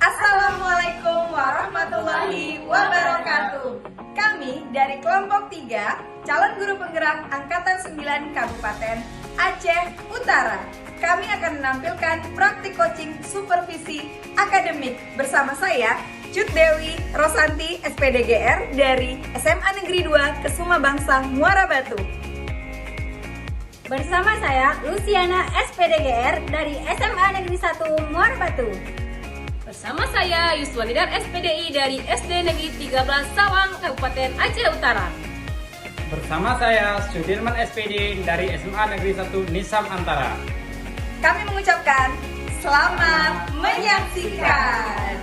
Assalamualaikum warahmatullahi wabarakatuh. Kami dari kelompok 3, calon guru penggerak Angkatan 9 Kabupaten Aceh Utara. Kami akan menampilkan praktik coaching supervisi akademik bersama saya, Cut Dewi Rosanti, SPDGR dari SMA Negeri 2 Kesuma Bangsa Muara Batu. Bersama saya, Luciana, SPDGR dari SMA Negeri 1 Muara Batu. Bersama saya, Yuswanidar, SPDI dari SD Negeri 13 Sawang, Kabupaten Aceh Utara. Bersama saya, Sudirman SPD dari SMA Negeri 1 Nisam Antara. Kami mengucapkan selamat menyaksikan.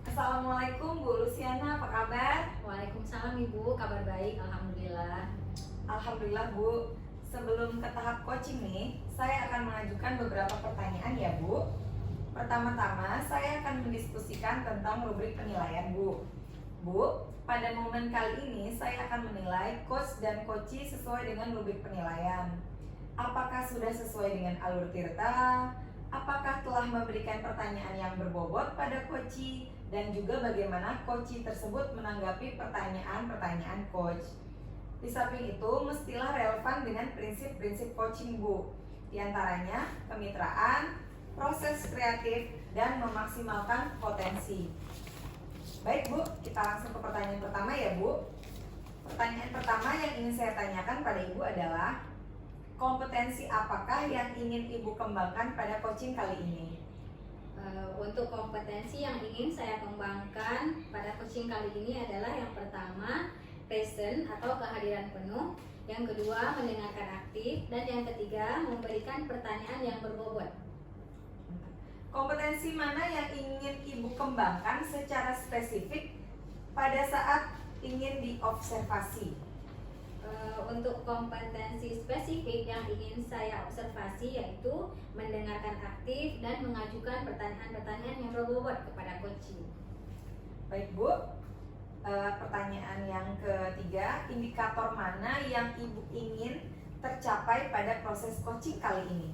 Assalamualaikum Bu Luciana, apa kabar? Waalaikumsalam Ibu, kabar baik, Alhamdulillah. Alhamdulillah Bu. Sebelum ke tahap coaching nih, saya akan mengajukan beberapa pertanyaan ya Bu. Pertama-tama, saya akan mendiskusikan tentang rubrik penilaian Bu. Bu, pada momen kali ini saya akan menilai coach dan coachee sesuai dengan rubrik penilaian. Apakah sudah sesuai dengan alur tirta? Apakah telah memberikan pertanyaan yang berbobot pada coachee? Dan juga bagaimana coachee tersebut menanggapi pertanyaan-pertanyaan coach. Di samping itu, mestilah relevan dengan prinsip-prinsip coaching Bu. Di antaranya kemitraan, proses kreatif, dan memaksimalkan potensi. Baik Bu, kita langsung ke pertanyaan pertama ya Bu. Pertanyaan pertama yang ingin saya tanyakan pada Ibu adalah, kompetensi apakah yang ingin Ibu kembangkan pada coaching kali ini? Untuk kompetensi yang ingin saya kembangkan pada coaching kali ini adalah yang pertama, present atau kehadiran penuh. Yang kedua, mendengarkan aktif. Dan yang ketiga, memberikan pertanyaan yang berbobot. Kompetensi mana yang ingin Ibu kembangkan secara spesifik pada saat ingin diobservasi? Untuk kompetensi spesifik yang ingin saya observasi yaitu mendengarkan aktif dan mengajukan pertanyaan-pertanyaan yang berbobot kepada coaching. Baik Bu, pertanyaan yang ketiga, indikator mana yang Ibu ingin tercapai pada proses coaching kali ini?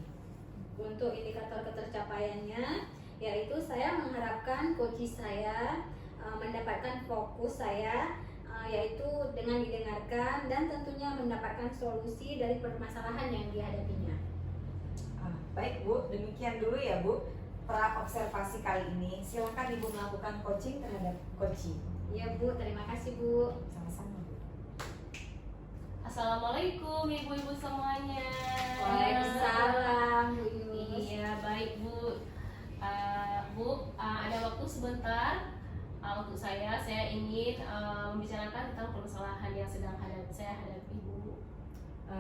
Untuk indikator ketercapaiannya, yaitu saya mengharapkan coaching saya mendapatkan fokus saya, yaitu dengan didengarkan dan tentunya mendapatkan solusi dari permasalahan yang dihadapinya. Baik Bu, demikian dulu ya Bu pra observasi kali ini. Silakan Ibu melakukan coaching terhadap coaching. Iya Bu, terima kasih Bu. Sama-sama Bu. Assalamualaikum ibu-ibu semuanya. Waalaikumsalam Bu Yus. Iya, baik Bu. Ada waktu sebentar untuk saya ingin membicarakan tentang permasalahan yang sedang saya hadapi Bu.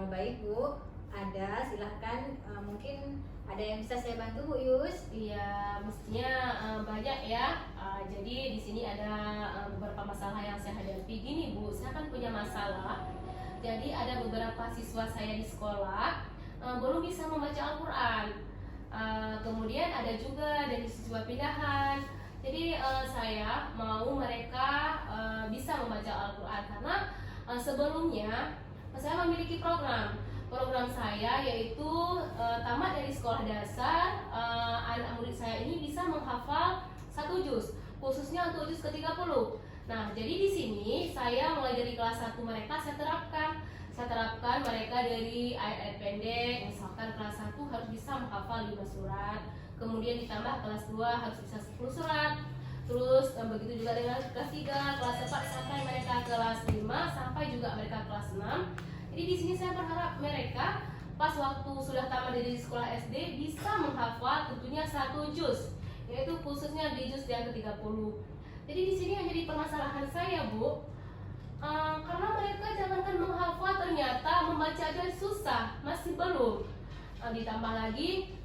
Baik Bu, ada, silahkan. Mungkin ada yang bisa saya bantu Bu Yus? Iya, mestinya banyak ya. Jadi di sini ada beberapa masalah yang saya hadapi. Gini Bu, saya kan punya masalah. Jadi ada beberapa siswa saya di sekolah belum bisa membaca Al-Quran. Kemudian ada juga dari siswa pindahan. Jadi saya mau mereka bisa membaca Al-Quran karena sebelumnya saya memiliki program saya yaitu tamat dari sekolah dasar, anak murid saya ini bisa menghafal 1 juz, khususnya untuk juz ke-30. Nah, jadi di sini saya mulai dari kelas 1 mereka saya terapkan mereka dari ayat-ayat pendek. Misalkan kelas 1 harus bisa menghafal 5 surat. Kemudian ditambah kelas 2 harus bisa 10 surat. Terus begitu juga dengan kelas 3, kelas 4 sampai mereka kelas 5 sampai juga mereka kelas 6. Jadi di sini saya berharap mereka pas waktu sudah tamat dari sekolah SD bisa menghafal tentunya 1 juz, yaitu khususnya di juz yang ke-30. Jadi di sini yang jadi permasalahan saya Bu, karena mereka jangankan menghafal ternyata membaca aja susah, masih belum. ditambah lagi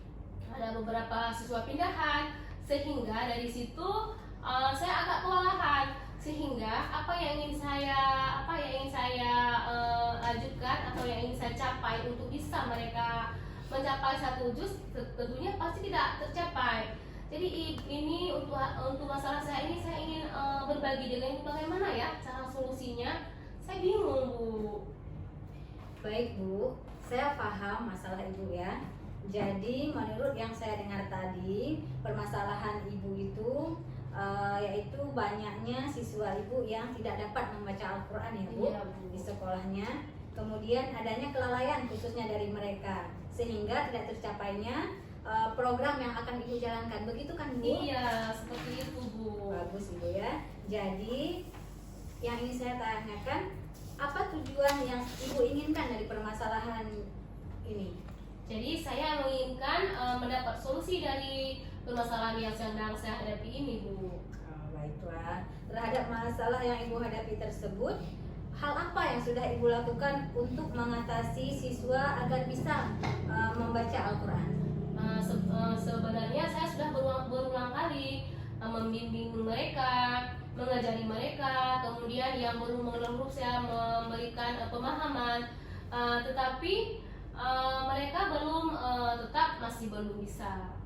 ada beberapa siswa pindahan, sehingga dari situ saya agak kewalahan, sehingga apa yang ingin saya ajukan atau yang ingin saya capai untuk bisa mereka mencapai 1 juz tentunya pasti tidak tercapai. Jadi ini untuk masalah saya ini saya ingin berbagi dengan ibu bagaimana ya cara solusinya. Saya bingung, Bu. Baik Bu, saya paham masalah Ibu ya. Jadi menurut yang saya dengar tadi, permasalahan Ibu itu yaitu banyaknya siswa Ibu yang tidak dapat membaca Al-Quran ya Bu, Iya, Bu. di sekolahnya. Kemudian adanya kelalaian khususnya dari mereka, sehingga tidak tercapainya program yang akan Ibu jalankan. Begitu kan Bu? Iya, seperti itu, Bu. Bagus Ibu ya. Jadi yang ingin saya tanyakan, apa tujuan yang Ibu inginkan dari permasalahan ini? Jadi saya menginginkan mendapat solusi dari permasalahan yang sedang saya hadapi ini, Bu. Baiklah, terhadap masalah yang Ibu hadapi tersebut, hal apa yang sudah Ibu lakukan untuk mengatasi siswa agar bisa membaca Al-Quran? Sebenarnya saya sudah berulang kali membimbing mereka, mengajari mereka, kemudian yang belum mengenal huruf saya memberikan pemahaman, tetapi mereka masih belum bisa.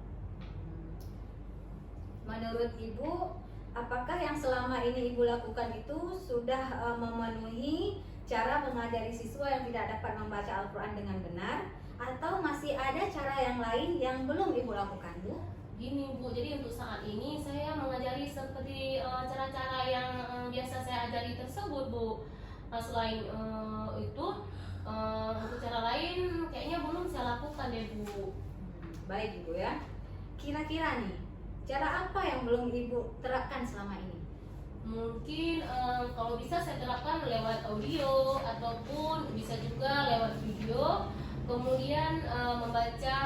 Menurut Ibu, apakah yang selama ini Ibu lakukan itu sudah memenuhi cara mengajari siswa yang tidak dapat membaca Al-Quran dengan benar, atau masih ada cara yang lain yang belum Ibu lakukan, Bu? Gini, Bu, jadi untuk saat ini saya mengajari seperti cara-cara yang biasa saya ajari tersebut, Bu. Selain itu, untuk cara lain kayaknya belum saya lakukan deh, Bu. Baik Ibu ya. Kira-kira nih, cara apa yang belum Ibu terapkan selama ini? Mungkin kalau bisa saya terapkan lewat audio ataupun bisa juga lewat video. Kemudian membaca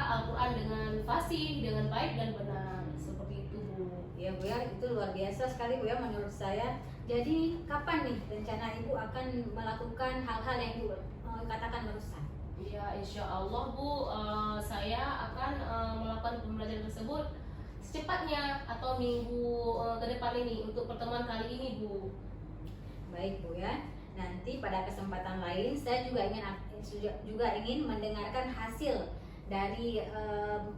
Al-Quran dengan fasih, dengan baik dan benar. Seperti itu, Bu. Ya Bu ya, itu luar biasa sekali Bu ya menurut saya. Jadi kapan nih rencana Ibu akan melakukan hal-hal yang Ibu katakan barusan? Ya, insya Allah, Bu, saya akan melakukan pembelajaran tersebut secepatnya atau minggu ke depan ini untuk pertemuan kali ini, Bu. Baik Bu ya. Nanti pada kesempatan lain saya juga ingin mendengarkan hasil dari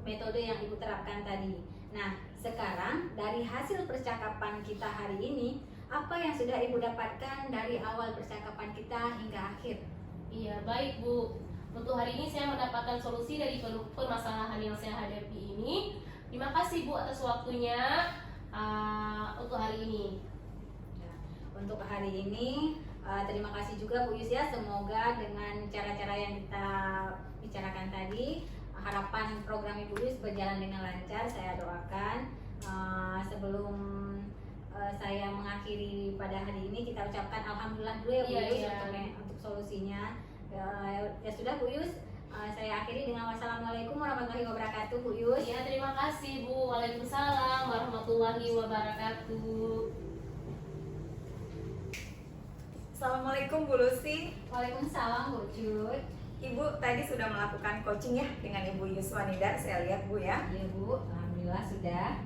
metode yang Ibu terapkan tadi. Nah, sekarang dari hasil percakapan kita hari ini, apa yang sudah Ibu dapatkan dari awal percakapan kita hingga akhir? Iya, baik, Bu. Untuk hari ini saya mendapatkan solusi dari permasalahan yang saya hadapi ini. Terima kasih, Bu, atas waktunya untuk hari ini. Nah, untuk hari ini terima kasih juga Bu Yus ya. Semoga dengan cara-cara yang kita bicarakan tadi, harapan program Ibu Yus berjalan dengan lancar. Saya doakan. Sebelum saya mengakhiri pada hari ini, kita ucapkan alhamdulillah dulu ya Bu Yus. Untuk solusinya. Ya sudah Bu Yus, saya akhiri dengan wassalamualaikum warahmatullahi wabarakatuh Bu Yus. Ya, terima kasih, Bu. Waalaikumsalam warahmatullahi wabarakatuh. Assalamualaikum Bu Lucy. Waalaikumsalam Bu Cut. Ibu tadi sudah melakukan coaching ya dengan Ibu Yuswanidar, saya lihat Bu ya. Iya Bu, alhamdulillah sudah.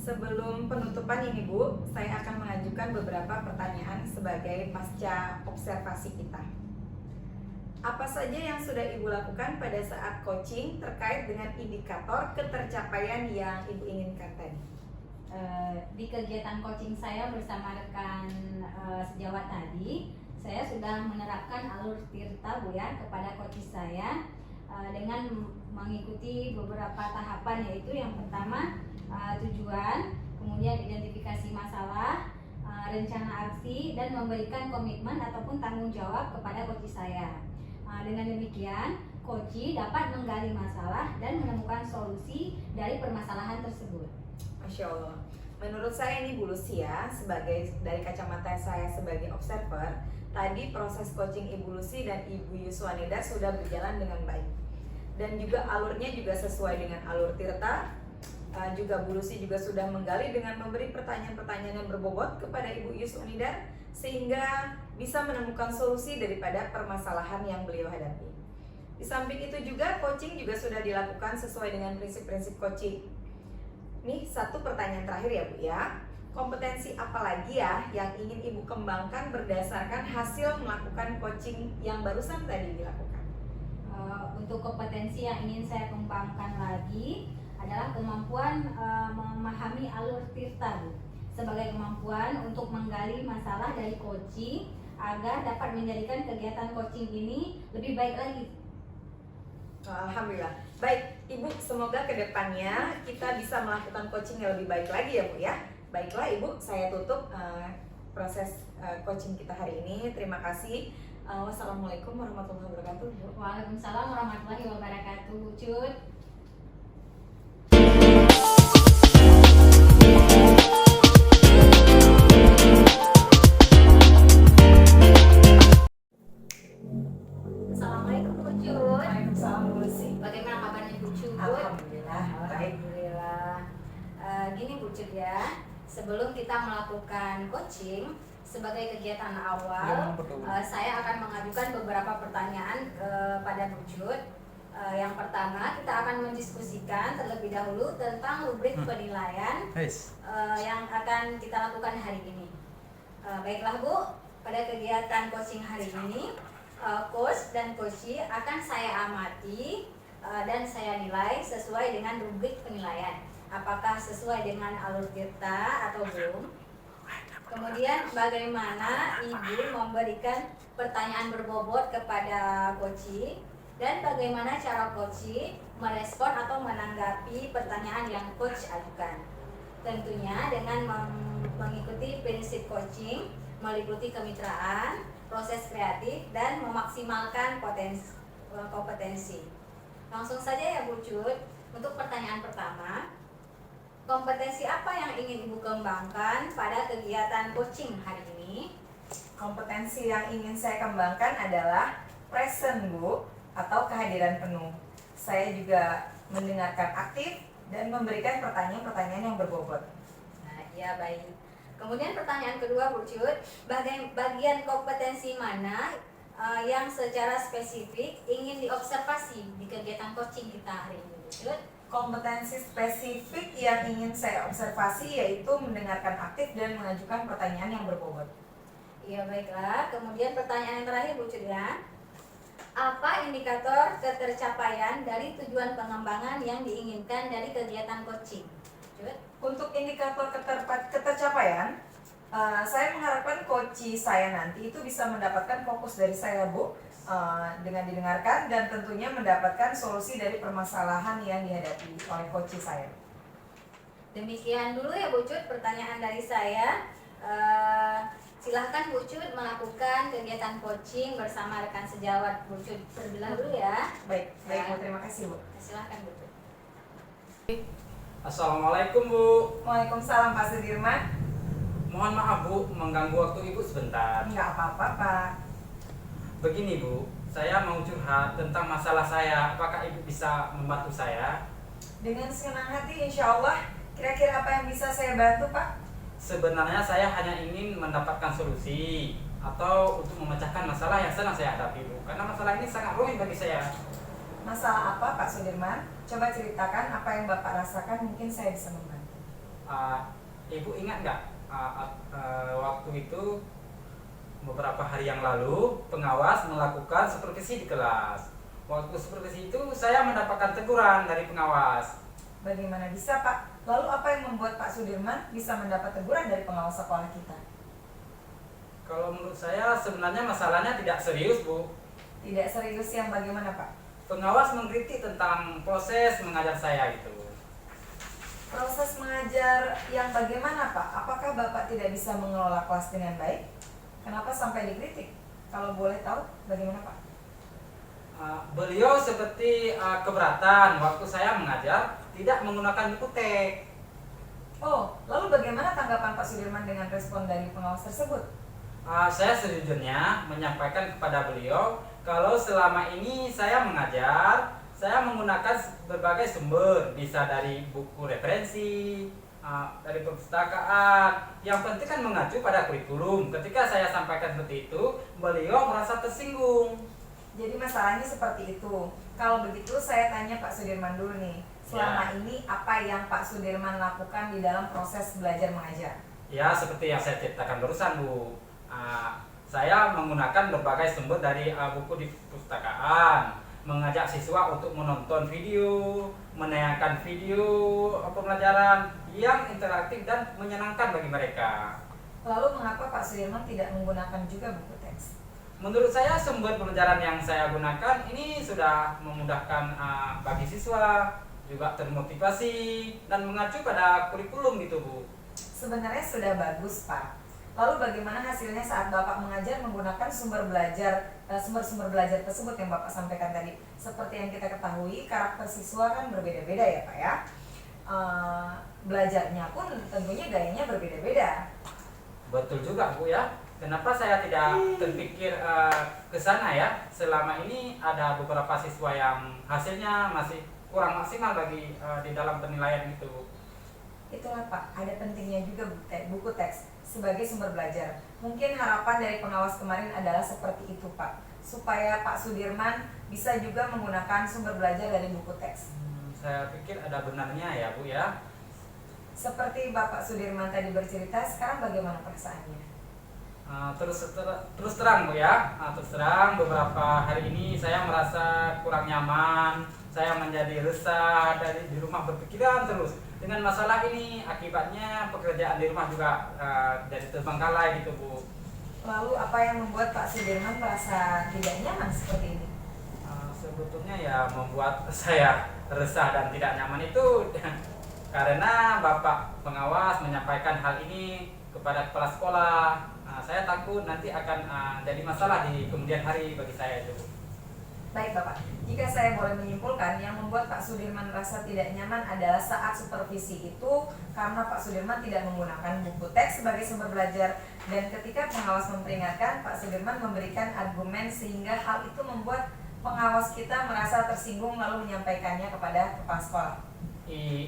Sebelum penutupan ini Bu, saya akan mengajukan beberapa pertanyaan sebagai pasca observasi kita. Apa saja yang sudah Ibu lakukan pada saat coaching terkait dengan indikator ketercapaian yang Ibu inginkan tadi? Di kegiatan coaching saya bersama rekan sejawat tadi, saya sudah menerapkan alur tirta Bu ya kepada coach saya dengan mengikuti beberapa tahapan, yaitu yang pertama tujuan, kemudian identifikasi masalah, rencana aksi, dan memberikan komitmen ataupun tanggung jawab kepada coach saya. Dengan demikian, coach dapat menggali masalah dan menemukan solusi dari permasalahan tersebut. Masya Allah. Menurut saya ini Bu Lucia, sebagai dari kacamata saya sebagai observer, tadi proses coaching Ibu Lucy dan Ibu Yuswanida sudah berjalan dengan baik. Dan juga alurnya juga sesuai dengan alur tirta. Juga Bu Lucy juga sudah menggali dengan memberi pertanyaan-pertanyaan yang berbobot kepada Ibu Yuswanida, sehingga bisa menemukan solusi daripada permasalahan yang beliau hadapi. Di samping itu juga coaching juga sudah dilakukan sesuai dengan prinsip-prinsip coaching. Nih satu pertanyaan terakhir ya Bu ya. Kompetensi apa lagi ya yang ingin Ibu kembangkan berdasarkan hasil melakukan coaching yang barusan tadi dilakukan? Untuk kompetensi yang ingin saya kembangkan lagi adalah kemampuan memahami alur tirta, Bu. Sebagai kemampuan untuk menggali masalah dari coaching agar dapat menjadikan kegiatan coaching ini lebih baik lagi. Alhamdulillah. Baik, Ibu, semoga kedepannya kita bisa melakukan coaching yang lebih baik lagi ya Bu ya. Baiklah Ibu, saya tutup proses coaching kita hari ini. Terima kasih. Wassalamualaikum warahmatullahi wabarakatuh. Bu. Waalaikumsalam warahmatullahi wabarakatuh, Bu Cut. Assalamualaikum Bu Cut. Waalaikumsalam Bu Lucy. Bagaimana kabarnya Bu Cut? Alhamdulillah. Baik. Alhamdulillah. Gini Bu Cut ya, sebelum kita melakukan coaching sebagai kegiatan awal, saya akan mengajukan beberapa pertanyaan kepada Bu Cut. Yang pertama, kita akan mendiskusikan terlebih dahulu tentang rubrik penilaian yang akan kita lakukan hari ini. Baiklah Bu, pada kegiatan coaching hari ini, coach dan coachee akan saya amati dan saya nilai sesuai dengan rubrik penilaian. Apakah sesuai dengan alur tirta atau belum? Kemudian bagaimana Ibu memberikan pertanyaan berbobot kepada coachee dan bagaimana cara coachee merespon atau menanggapi pertanyaan yang coach ajukan. Tentunya dengan mengikuti prinsip coaching meliputi kemitraan, proses kreatif, dan memaksimalkan kompetensi. Langsung saja ya Bu Cut, untuk pertanyaan pertama, kompetensi apa yang ingin Ibu kembangkan pada kegiatan coaching hari ini? Kompetensi yang ingin saya kembangkan adalah present Bu, atau kehadiran penuh. Saya juga mendengarkan aktif dan memberikan pertanyaan-pertanyaan yang berbobot. Nah, iya baik. Kemudian pertanyaan kedua Bu Cut, bagian kompetensi mana yang secara spesifik ingin diobservasi di kegiatan coaching kita hari ini Bu Cut? Kompetensi spesifik yang ingin saya observasi yaitu mendengarkan aktif dan mengajukan pertanyaan yang berbobot. Iya baiklah. Kemudian pertanyaan yang terakhir Bu Cut ya. Apa indikator ketercapaian dari tujuan pengembangan yang diinginkan dari kegiatan coaching? Cut? Untuk indikator ketercapaian, saya mengharapkan coachee saya nanti itu bisa mendapatkan fokus dari saya Bu, dengan didengarkan dan tentunya mendapatkan solusi dari permasalahan yang dihadapi oleh coachee saya. Demikian dulu ya Bu Cut pertanyaan dari saya. Silahkan Bu Cut melakukan kegiatan coaching bersama rekan sejawat Bu Cut terlebih dahulu ya. Baik Bu, terima kasih Bu. Silahkan Bu Cut. Assalamualaikum Bu. Waalaikumsalam Pak Sudirman. Mohon maaf Bu, mengganggu waktu Ibu sebentar. Enggak apa-apa Pak. Begini Bu, saya mau curhat tentang masalah saya. Apakah Ibu bisa membantu saya? Dengan senang hati insya Allah. Kira-kira apa yang bisa saya bantu Pak? Sebenarnya saya hanya ingin mendapatkan solusi atau untuk memecahkan masalah yang sedang saya hadapi Bu. Karena masalah ini sangat rumit bagi saya. Masalah apa Pak Sudirman? Coba ceritakan apa yang Bapak rasakan, mungkin saya bisa membantu. Ibu ingat nggak waktu itu beberapa hari yang lalu pengawas melakukan supervisi di kelas. Waktu supervisi itu saya mendapatkan teguran dari pengawas. Bagaimana bisa Pak? Lalu apa yang membuat Pak Sudirman bisa mendapat teguran dari pengawas sekolah kita? Kalau menurut saya sebenarnya masalahnya tidak serius Bu. Tidak serius yang bagaimana Pak? Pengawas mengkritik tentang proses mengajar saya itu. Proses mengajar yang bagaimana Pak? Apakah Bapak tidak bisa mengelola kelas dengan baik? Kenapa sampai dikritik? Kalau boleh tahu bagaimana Pak? Beliau seperti keberatan waktu saya mengajar tidak menggunakan buku teks. Oh, lalu bagaimana tanggapan Pak Sudirman dengan respon dari pengawas tersebut? Saya sejujurnya menyampaikan kepada beliau kalau selama ini saya mengajar, saya menggunakan berbagai sumber, bisa dari buku referensi, dari perpustakaan. Yang penting kan mengacu pada kurikulum. Ketika saya sampaikan seperti itu, beliau merasa tersinggung. Jadi masalahnya seperti itu. Kalau begitu saya tanya Pak Sudirman dulu nih. Selama ini apa yang Pak Sudirman lakukan di dalam proses belajar mengajar? Ya, seperti yang saya ceritakan barusan, Bu. Saya menggunakan berbagai sumber dari buku di perpustakaan, mengajak siswa untuk menonton video, menayangkan video pembelajaran yang interaktif dan menyenangkan bagi mereka. Lalu mengapa Pak Sudirman tidak menggunakan juga buku teks? Menurut saya sumber pembelajaran yang saya gunakan ini sudah memudahkan bagi siswa, juga termotivasi dan mengacu pada kurikulum gitu, Bu. Sebenarnya sudah bagus, Pak. Lalu bagaimana hasilnya saat Bapak mengajar menggunakan sumber-sumber belajar tersebut yang Bapak sampaikan tadi? Seperti yang kita ketahui, karakter siswa kan berbeda-beda ya, Pak ya. Belajarnya pun tentunya gayanya berbeda-beda. Betul juga, Bu ya. Kenapa saya tidak terpikir ke sana ya? Selama ini ada beberapa siswa yang hasilnya masih kurang maksimal bagi di dalam penilaian itu. Itulah Pak, ada pentingnya juga buku teks sebagai sumber belajar. Mungkin harapan dari pengawas kemarin adalah seperti itu Pak, supaya Pak Sudirman bisa juga menggunakan sumber belajar dari buku teks. Saya pikir ada benarnya ya, Bu ya. Seperti Bapak Sudirman tadi bercerita, sekarang bagaimana perasaannya? Terus terang, Bu ya. Terus terang beberapa hari ini saya merasa kurang nyaman. Saya menjadi resah dari di rumah, berpikiran terus dengan masalah ini. Akibatnya pekerjaan di rumah juga jadi terbengkalai gitu, Bu. Lalu apa yang membuat Pak Sudirman merasa tidak nyaman seperti ini? Sebetulnya ya membuat saya resah dan tidak nyaman itu karena Bapak pengawas menyampaikan hal ini kepada kepala sekolah. Saya takut nanti akan jadi masalah di kemudian hari bagi saya itu. Baik Bapak, jika saya boleh menyimpulkan, yang membuat Pak Sudirman merasa tidak nyaman adalah saat supervisi itu karena Pak Sudirman tidak menggunakan buku teks sebagai sumber belajar, dan ketika pengawas memperingatkan, Pak Sudirman memberikan argumen sehingga hal itu membuat pengawas kita merasa tersinggung lalu menyampaikannya kepada kepala sekolah.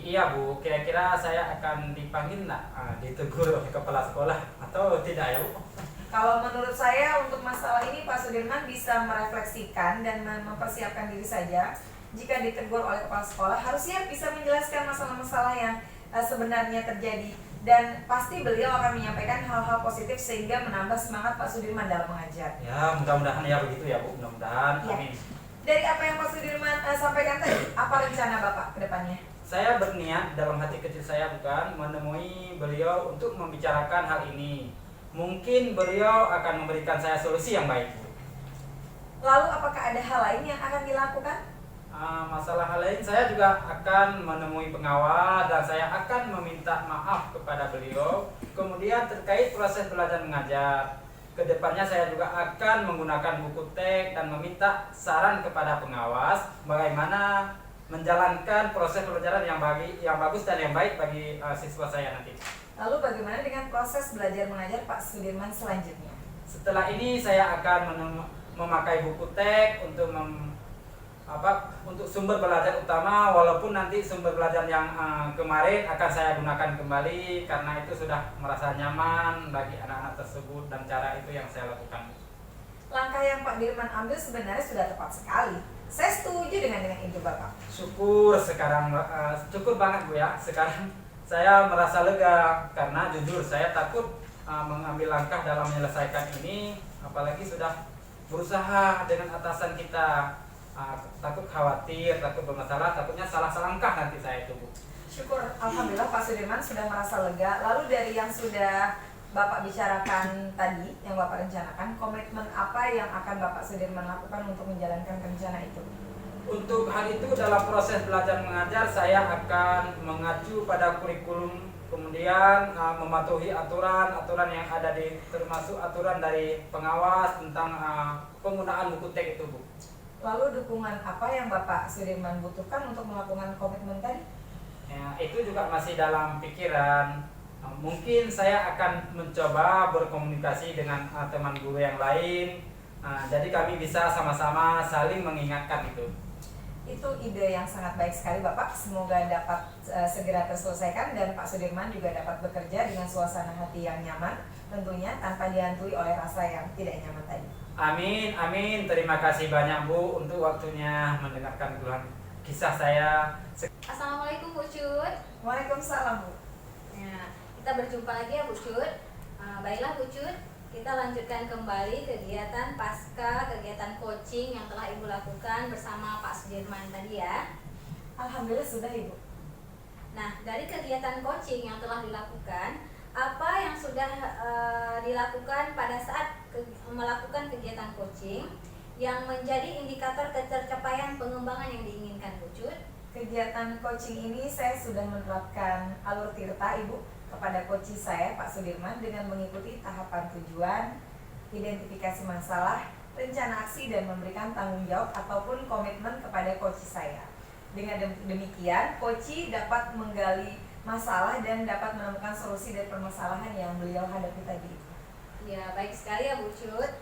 Iya Bu, kira-kira saya akan dipanggil nggak, ditegur oleh kepala sekolah atau tidak ya Bu? Kalau menurut saya untuk masalah ini Pak Sudirman bisa merefleksikan dan mempersiapkan diri saja. Jika ditegur oleh kepala sekolah harus siap bisa menjelaskan masalah-masalah yang sebenarnya terjadi, dan pasti beliau akan menyampaikan hal-hal positif sehingga menambah semangat Pak Sudirman dalam mengajar. Ya mudah-mudahan ya begitu ya Bu, mudah-mudahan. Ya. Amin. Dari apa yang Pak Sudirman sampaikan tadi, apa rencana Bapak ke depannya? Saya berniat dalam hati kecil saya bukan menemui beliau untuk membicarakan hal ini. Mungkin beliau akan memberikan saya solusi yang baik. Lalu apakah ada hal lain yang akan dilakukan? Masalah hal lain saya juga akan menemui pengawas dan saya akan meminta maaf kepada beliau. Kemudian terkait proses belajar mengajar, kedepannya saya juga akan menggunakan buku teks dan meminta saran kepada pengawas bagaimana menjalankan proses pembelajaran yang bagus dan yang baik bagi siswa saya nanti. Lalu bagaimana dengan proses belajar mengajar Pak Sudirman selanjutnya? Setelah ini saya akan memakai buku teks untuk untuk sumber belajar utama, walaupun nanti sumber belajar yang kemarin akan saya gunakan kembali karena itu sudah merasa nyaman bagi anak-anak tersebut dan cara itu yang saya lakukan. Langkah yang Pak Dirman ambil sebenarnya sudah tepat sekali. Saya setuju dengan itu Bapak. Syukur sekarang, cukup banget Bu ya. Sekarang saya merasa lega karena jujur saya takut mengambil langkah dalam menyelesaikan ini, apalagi sudah berusaha dengan atasan kita. Takut khawatir, takut bermasalah, takutnya salah langkah nanti saya itu Bu. Syukur, Alhamdulillah Pak Sudirman sudah merasa lega. Lalu dari yang sudah Bapak bicarakan tadi, yang Bapak rencanakan, komitmen apa yang akan Bapak Sudirman lakukan untuk menjalankan rencana itu? Untuk hal itu dalam proses belajar mengajar saya akan mengacu pada kurikulum, kemudian mematuhi aturan yang ada termasuk aturan dari pengawas tentang penggunaan buku teks itu Bu. Lalu dukungan apa yang Bapak Sudirman butuhkan untuk melakukan komitmen tadi? Ya, itu juga masih dalam pikiran. Mungkin saya akan mencoba berkomunikasi dengan teman guru yang lain. Jadi kami bisa sama-sama saling mengingatkan itu. Itu ide yang sangat baik sekali Bapak. Semoga dapat segera terselesaikan dan Pak Sudirman juga dapat bekerja dengan suasana hati yang nyaman, tentunya tanpa dihantui oleh rasa yang tidak nyaman tadi. Amin, amin. Terima kasih banyak Bu untuk waktunya mendengarkan keluhan kisah saya. Assalamualaikum Bu Cut. Waalaikumsalam Bu. Ya, kita berjumpa lagi ya Bu Cut. Baiklah Bu Cut, kita lanjutkan kembali kegiatan pasca kegiatan coaching yang telah Ibu lakukan bersama Pak Sudirman tadi ya. Alhamdulillah sudah Ibu. Nah, dari kegiatan coaching yang telah dilakukan, apa yang sudah dilakukan pada saat melakukan kegiatan coaching yang menjadi indikator ketercapaian pengembangan yang diinginkan Bu Cut? Kegiatan coaching ini saya sudah menerapkan alur tirta Ibu kepada coach saya Pak Sudirman dengan mengikuti tahapan tujuan, identifikasi masalah, rencana aksi dan memberikan tanggung jawab ataupun komitmen kepada coach saya. Dengan demikian, coach dapat menggali masalah dan dapat menemukan solusi dari permasalahan yang beliau hadapi tadi. Ya, baik sekali ya Bu Cut.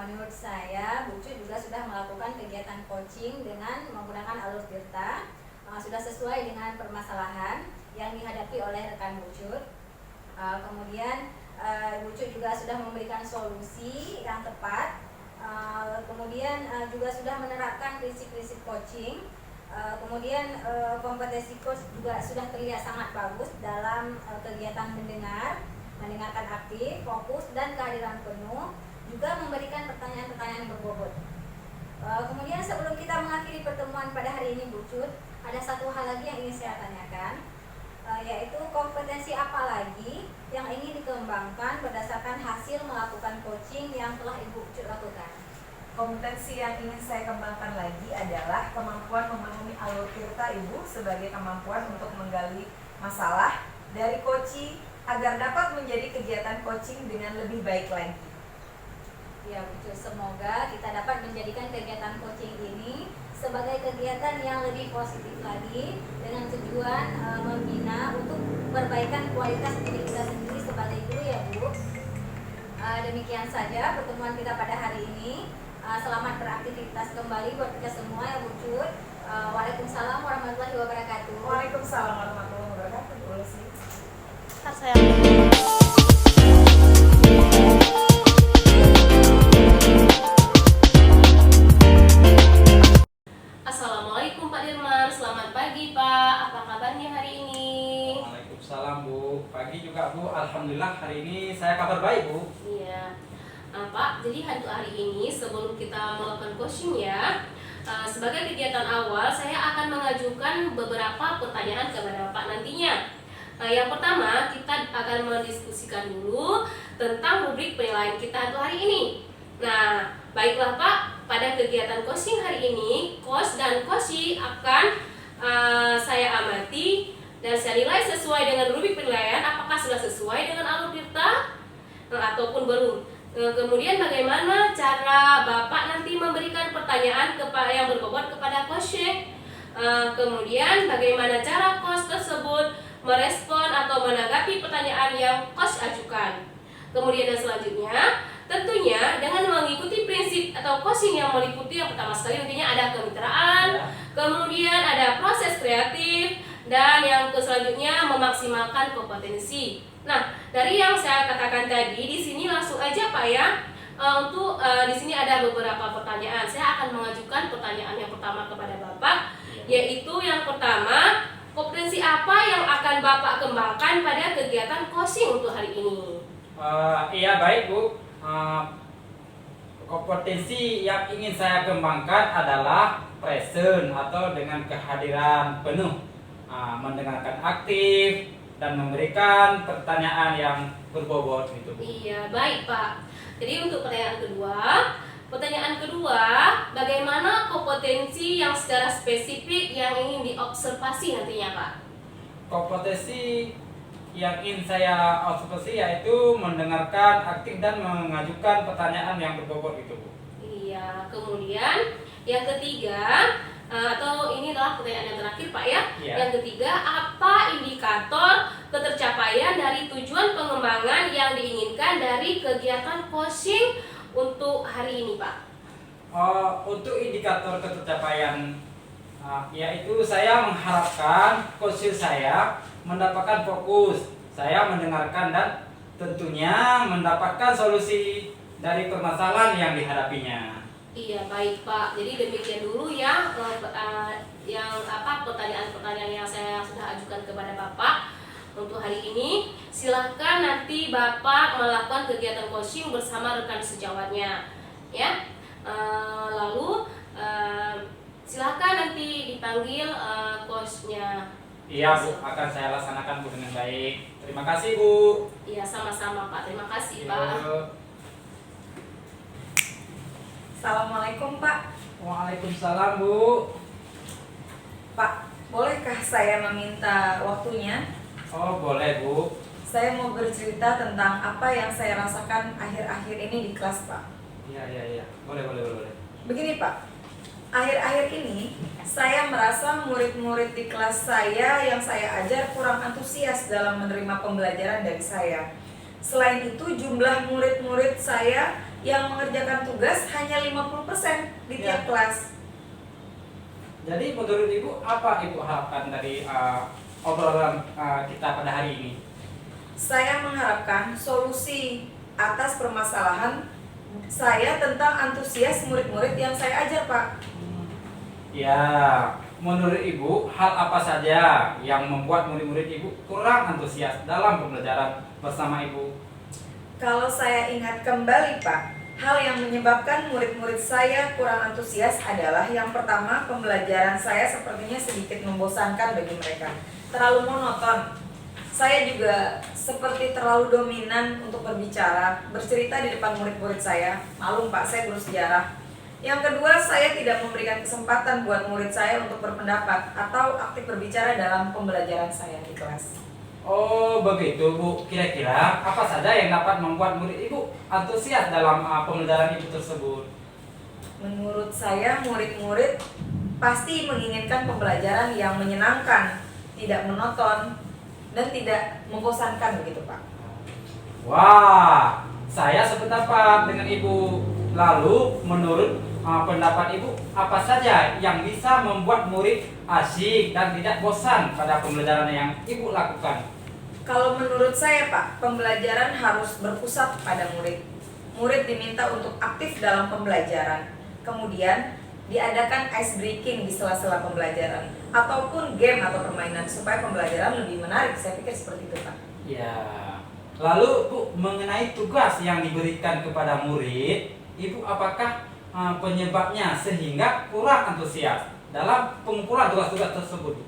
Menurut saya, Bu Cut juga sudah melakukan kegiatan coaching dengan menggunakan alur tirta, sudah sesuai dengan permasalahan yang dihadapi oleh rekan Bu Cut. Kemudian Bu Cut juga sudah memberikan solusi yang tepat. Kemudian juga sudah menerapkan prinsip-prinsip coaching. Kemudian kompetensi coach juga sudah terlihat sangat bagus dalam kegiatan mendengarkan aktif, fokus dan kehadiran penuh, juga memberikan pertanyaan-pertanyaan berbobot. Kemudian sebelum kita mengakhiri pertemuan pada hari ini Bu Cut, ada satu hal lagi yang ingin saya tanyakan, yaitu kompetensi apa lagi yang ingin dikembangkan berdasarkan hasil melakukan coaching yang telah Ibu Cut lakukan. Kompetensi yang ingin saya kembangkan lagi adalah kemampuan memahami alur tirta Ibu sebagai kemampuan untuk menggali masalah dari coach agar dapat menjadi kegiatan coaching dengan lebih baik lagi. Ya betul, semoga kita dapat menjadikan kegiatan coaching ini sebagai kegiatan yang lebih positif lagi dengan tujuan membina untuk perbaikan kualitas diri kita sendiri sebagai guru ya Bu. Demikian saja pertemuan kita pada hari ini. Selamat beraktivitas kembali buat kita semua ya Bu Cut. Waalaikumsalam warahmatullahi wabarakatuh. Waalaikumsalam warahmatullahi wabarakatuh. Bu Lucy. Assalamualaikum Pak Dirman, selamat pagi Pak. Apa kabarnya hari ini? Waalaikumsalam Bu. Pagi juga Bu. Alhamdulillah hari ini saya kabar baik Bu. Iya. Pak, jadi untuk hari ini sebelum kita melakukan coaching ya, sebagai kegiatan awal saya akan mengajukan beberapa pertanyaan kepada Pak nantinya. Yang pertama kita akan mendiskusikan dulu tentang rubrik penilaian kita untuk hari ini. Nah, baiklah Pak, pada kegiatan coaching hari ini, coach dan coachee akan saya amati dan saya nilai sesuai dengan rubrik penilaian apakah sudah sesuai dengan alur tirta ataupun belum. Kemudian bagaimana cara Bapak nanti memberikan pertanyaan yang berbobot kepada coach. Kemudian bagaimana cara coach tersebut merespon atau menanggapi pertanyaan yang coach ajukan. Kemudian dan selanjutnya tentunya dengan mengikuti prinsip atau coaching yang meliputi yang pertama sekali nantinya ada kemitraan, kemudian ada proses kreatif, dan yang selanjutnya memaksimalkan kompetensi. Nah, dari yang saya katakan tadi, di sini langsung aja Pak ya. Di sini ada beberapa pertanyaan. Saya akan mengajukan pertanyaan yang pertama kepada Bapak, yaitu yang pertama, kompetensi apa yang akan Bapak kembangkan pada kegiatan coaching untuk hari ini? Iya baik Bu. Kompetensi yang ingin saya kembangkan adalah present atau dengan kehadiran penuh, mendengarkan aktif dan memberikan pertanyaan yang berbobot gitu Bu. Iya, baik Pak. Jadi untuk pertanyaan kedua, bagaimana kompetensi yang secara spesifik yang ingin diobservasi nantinya Pak? Kompetensi yang ingin saya observasi yaitu mendengarkan aktif dan mengajukan pertanyaan yang berbobot gitu Bu. Iya, kemudian yang ketiga, atau ini adalah pertanyaan yang terakhir Pak ya. Iya. Yang ketiga, apa indikator ketercapaian dari tujuan pengembangan yang diinginkan dari kegiatan coaching untuk hari ini Pak? Untuk indikator ketercapaian yaitu saya mengharapkan coach saya mendapatkan fokus, saya mendengarkan dan tentunya mendapatkan solusi dari permasalahan yang dihadapinya. Iya, baik Pak. Jadi demikian dulu ya pertanyaan-pertanyaan yang saya sudah ajukan kepada Bapak untuk hari ini. Silahkan nanti Bapak melakukan kegiatan coaching bersama rekan sejawatnya, ya. Lalu silahkan nanti dipanggil coachnya. Iya Bu, akan saya laksanakan Bu dengan baik. Terima kasih Bu. Iya, sama-sama Pak. Terima kasih Pak. Yuk. Assalamualaikum Pak. Waalaikumsalam Bu. Pak, bolehkah saya meminta waktunya? Oh boleh Bu. Saya mau bercerita tentang apa yang saya rasakan akhir-akhir ini di kelas Pak. Iya. Boleh. Begini Pak, akhir-akhir ini saya merasa murid-murid di kelas saya yang saya ajar kurang antusias dalam menerima pembelajaran dari saya. Selain itu jumlah murid-murid saya yang mengerjakan tugas hanya 50% di tiap kelas. Jadi menurut Ibu apa Ibu harapkan dari obrolan kita pada hari ini? Saya mengharapkan solusi atas permasalahan saya tentang antusias murid-murid yang saya ajar Pak. Ya, menurut Ibu hal apa saja yang membuat murid-murid Ibu kurang antusias dalam pembelajaran bersama Ibu? Kalau saya ingat kembali Pak, hal yang menyebabkan murid-murid saya kurang antusias adalah yang pertama, pembelajaran saya sepertinya sedikit membosankan bagi mereka. Terlalu monoton. Saya juga seperti terlalu dominan untuk berbicara, bercerita di depan murid-murid saya. Maklum Pak, saya guru sejarah. Yang kedua, saya tidak memberikan kesempatan buat murid saya untuk berpendapat atau aktif berbicara dalam pembelajaran saya di kelas. Oh begitu Bu, kira-kira apa saja yang dapat membuat murid Ibu antusias dalam pembelajaran Ibu tersebut? Menurut saya, murid-murid pasti menginginkan pembelajaran yang menyenangkan, tidak monoton, dan tidak membosankan begitu Pak. Wah, saya sependapat dengan Ibu. Lalu menurut pendapat Ibu, apa saja yang bisa membuat murid asyik dan tidak bosan pada pembelajaran yang Ibu lakukan? Kalau menurut saya Pak, pembelajaran harus berpusat pada murid. Murid diminta untuk aktif dalam pembelajaran. Kemudian diadakan ice breaking di sela-sela pembelajaran ataupun game atau permainan supaya pembelajaran lebih menarik. Saya pikir seperti itu Pak. Ya. Lalu Bu, mengenai tugas yang diberikan kepada murid, Ibu apakah penyebabnya sehingga kurang antusias dalam pengumpulan tugas-tugas tersebut?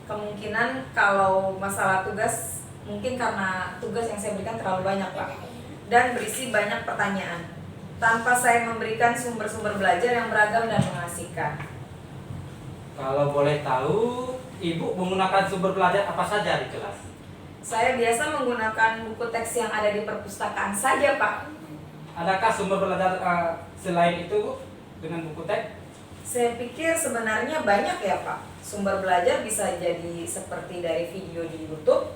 Kemungkinan kalau masalah tugas mungkin karena tugas yang saya berikan terlalu banyak Pak dan berisi banyak pertanyaan tanpa saya memberikan sumber-sumber belajar yang beragam dan mengasihkan. Kalau boleh tahu, Ibu menggunakan sumber belajar apa saja di kelas? Saya biasa menggunakan buku teks yang ada di perpustakaan saja Pak. Adakah sumber belajar selain itu Bu, dengan buku teks? Saya pikir sebenarnya banyak ya Pak. Sumber belajar bisa jadi seperti dari video di YouTube,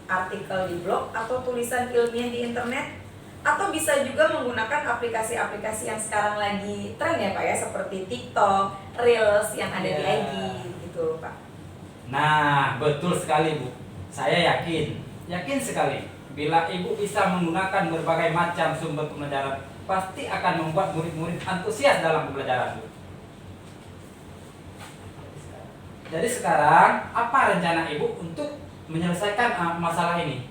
artikel di blog, atau tulisan ilmiah di internet, atau bisa juga menggunakan aplikasi-aplikasi yang sekarang lagi tren ya Pak ya, seperti TikTok, Reels yang ada di IG gitu Pak. Nah, betul sekali Bu. Saya yakin sekali bila Ibu bisa menggunakan berbagai macam sumber pembelajaran, pasti akan membuat murid-murid antusias dalam pembelajaran Bu. Jadi sekarang, apa rencana Ibu untuk menyelesaikan masalah ini?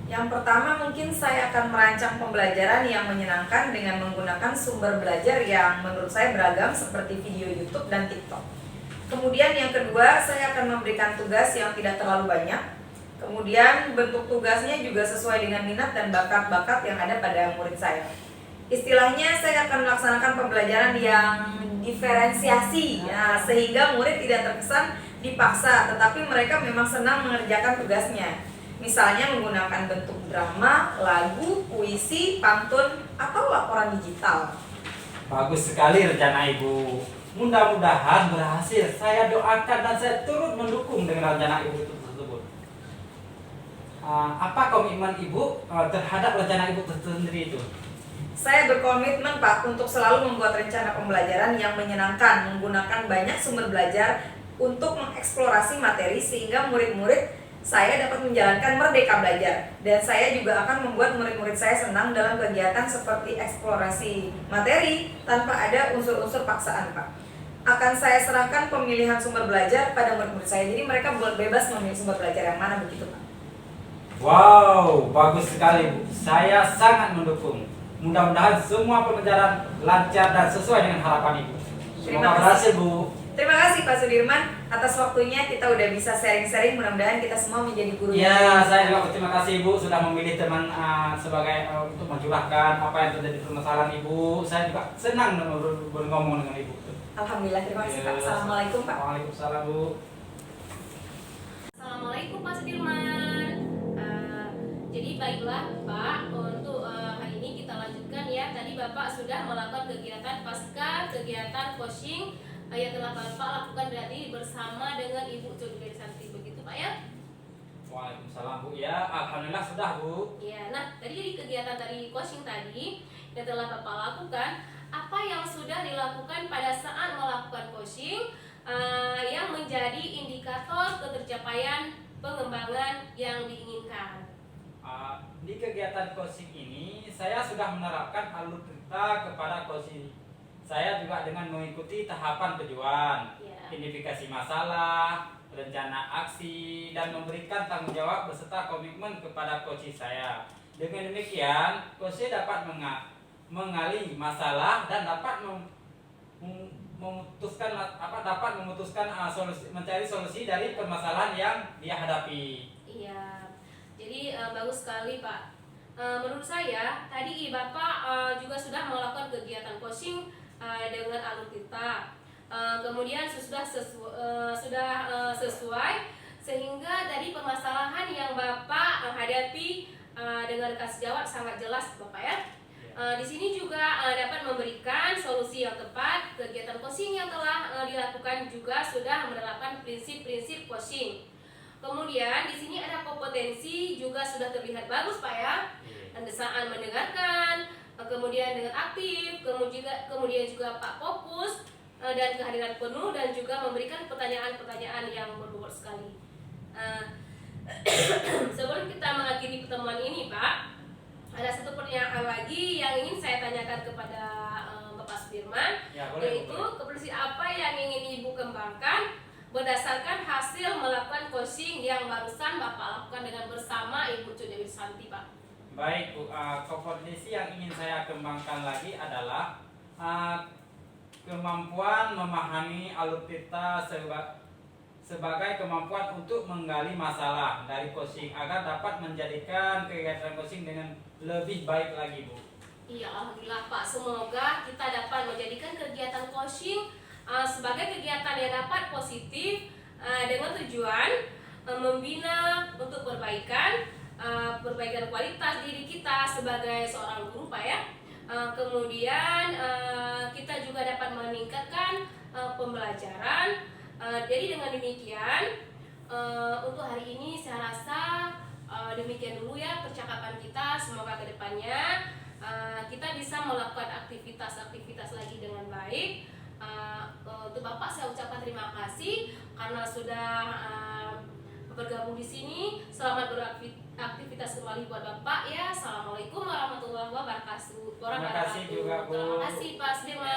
Yang pertama mungkin saya akan merancang pembelajaran yang menyenangkan dengan menggunakan sumber belajar yang menurut saya beragam seperti video YouTube dan TikTok. Kemudian yang kedua, saya akan memberikan tugas yang tidak terlalu banyak. Kemudian bentuk tugasnya juga sesuai dengan minat dan bakat-bakat yang ada pada murid saya. Istilahnya saya akan melaksanakan pembelajaran yang diferensiasi ya, sehingga murid tidak terkesan dipaksa, tetapi mereka memang senang mengerjakan tugasnya. Misalnya menggunakan bentuk drama, lagu, puisi, pantun, atau laporan digital. Bagus sekali rencana Ibu. Mudah-mudahan berhasil. Saya doakan dan saya turut mendukung dengan rencana Ibu itu tersebut. Apa komitmen Ibu terhadap rencana Ibu sendiri itu? Saya berkomitmen Pak untuk selalu membuat rencana pembelajaran yang menyenangkan, menggunakan banyak sumber belajar untuk mengeksplorasi materi sehingga murid-murid saya dapat menjalankan Merdeka Belajar. Dan saya juga akan membuat murid-murid saya senang dalam kegiatan seperti eksplorasi materi tanpa ada unsur-unsur paksaan, Pak. Akan saya serahkan pemilihan sumber belajar pada murid-murid saya. Jadi mereka bebas memilih sumber belajar yang mana begitu, Pak. Wow, bagus sekali Bu. Saya sangat mendukung. Mudah-mudahan semua pembelajaran lancar dan sesuai dengan harapan Ibu. Terima Semoga kasih. berhasil Bu. Terima kasih Pak Sudirman atas waktunya. Kita udah bisa sharing-sharing. Mudah-mudahan kita semua menjadi guru. Ya, saya juga berterima kasih Ibu sudah memilih teman sebagai untuk mencurahkan apa yang terjadi permasalahan Ibu. Saya juga senang berngomong dengan Ibu. Alhamdulillah, terima kasih Pak. Assalamualaikum Pak. Waalaikumsalam Bu. Assalamualaikum Pak Sudirman. Jadi baiklah Pak, untuk hari ini kita lanjutkan ya. Tadi Bapak sudah melakukan kegiatan pasca kegiatan coaching yang telah Bapak lakukan tadi bersama dengan Ibu Cudri Santi, begitu Pak ya? Waalaikumsalam Bu. Ya, alhamdulillah sudah Bu. Ya, nah tadi dari kegiatan dari coaching tadi yang telah Bapak lakukan, apa yang sudah dilakukan pada saat melakukan coaching yang menjadi indikator ketercapaian pengembangan yang diinginkan? Di kegiatan coaching ini saya sudah menerapkan alur cerita kepada coaching. Saya juga dengan mengikuti tahapan tujuan, Ya. identifikasi masalah, rencana aksi, dan memberikan tanggung jawab beserta komitmen kepada coaching saya. Dengan demikian, coaching dapat mengali masalah dan dapat memutuskan mencari solusi dari permasalahan yang dia hadapi. Iya, jadi bagus sekali Pak. Menurut saya tadi Bapak juga sudah melakukan kegiatan coaching dengan alur kita. Kemudian sudah sesuai sehingga dari permasalahan yang Bapak hadapi dengan kasih jawab sangat jelas Bapak ya. Di sini juga dapat memberikan solusi yang tepat. Kegiatan coaching yang telah dilakukan juga sudah menerapkan prinsip-prinsip coaching. Kemudian di sini ada kompetensi juga sudah terlihat bagus Pak ya. Saat mendengarkan, kemudian dengan aktif, kemudian juga Pak fokus dan kehadiran penuh dan juga memberikan pertanyaan-pertanyaan yang berbobot sekali. Sebelum kita mengakhiri pertemuan ini Pak, ada satu pertanyaan lagi yang ingin saya tanyakan kepada Bapak Sudirman, Ya, boleh, yaitu boleh. kepolisi apa yang ingin Ibu kembangkan berdasarkan hasil melakukan coaching yang barusan Bapak lakukan dengan bersama Ibu Cudri Santi Pak. Baik Bu, kompetensi yang ingin saya kembangkan lagi adalah kemampuan memahami alur cerita sebagai kemampuan untuk menggali masalah dari coaching agar dapat menjadikan kegiatan coaching dengan lebih baik lagi Bu. Iya, alhamdulillah Pak. Semoga kita dapat menjadikan kegiatan coaching sebagai kegiatan yang dapat positif dengan tujuan membina untuk perbaikan kualitas diri kita sebagai seorang guru Pak ya. Kemudian kita juga dapat meningkatkan pembelajaran. Jadi dengan demikian untuk hari ini saya rasa demikian dulu ya percakapan kita. Semoga kedepannya kita bisa melakukan aktivitas lagi dengan baik. Untuk Bapak saya ucapkan terima kasih karena sudah bergabung di sini. Selamat beraktivitas kembali buat Bapak ya. Assalamualaikum warahmatullahi wabarakatuh. Terima kasih juga, Bu. Terima kasih Pak Sudirman.